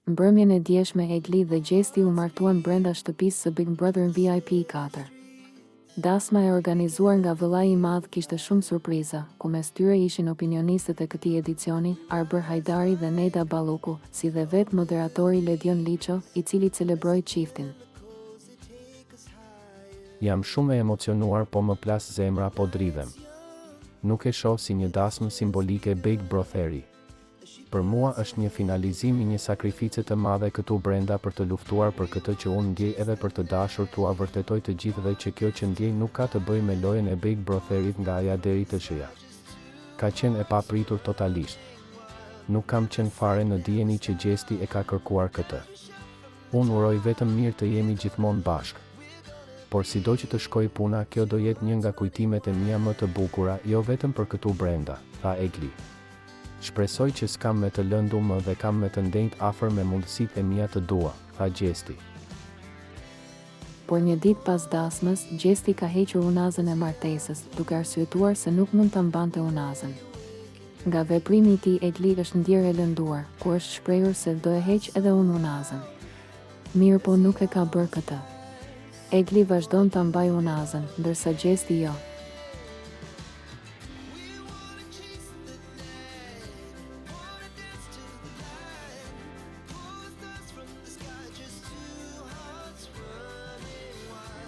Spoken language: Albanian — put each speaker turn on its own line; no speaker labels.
Mbrëmjen e djeshme Egli dhe Gjesti u martuan brenda shtëpisë së Big Brother VIP 4. Dasma e organizuar nga vëllai i madh kishte shumë surpriza, ku mes tyre ishin opinionistët e këtij edicioni, Arbër Hajdari dhe Nejda Balluku, si dhe vetë moderatori Ledion Liço, i cili celebroi çiftin.
Jam shumë e emocionuar, po më plas zemra po dridhem. Nuk e shoh si një dasmë simbolike Big Brotheri. Për mua është një finalizim i një sakrifice të madhe këtu brenda për të luftuar për këtë që unë ndjej edhe për të dashur t'ua vërtetoj të gjithëve që kjo që ndjej nuk ka të bëjë me lojën e Big Brotherit nga aja deri të shëja. Ka qenë e papritur totalisht. Nuk kam qenë fare në dijeni që Gjesti e ka kërkuar këtë. Unë uroj vetëm mirë të jemi gjithmonë bashkë. Por sido që të shkoj puna, kjo do jetë një nga kujtimet e mia më të bukura, jo vetëm për këtu brenda, tha Egli. Shpresoj që s'kam me të lëndu më dhe kam me të ndenjt afër me mundësitë e mia të dua, tha Gjesti.
Por një ditë pas dasmës, Gjesti ka hequr unazën e martesës, duke arsyetuar se nuk mund ta mbante unazën. Nga veprimi i tij Egli është ndjerë e lënduar, ku është shprehur se do e heq edhe unë unazën. Mirë po nuk e ka bërë këtë. Egli vazhdon ta mbajë unazën, ndërsa Gjesti jo.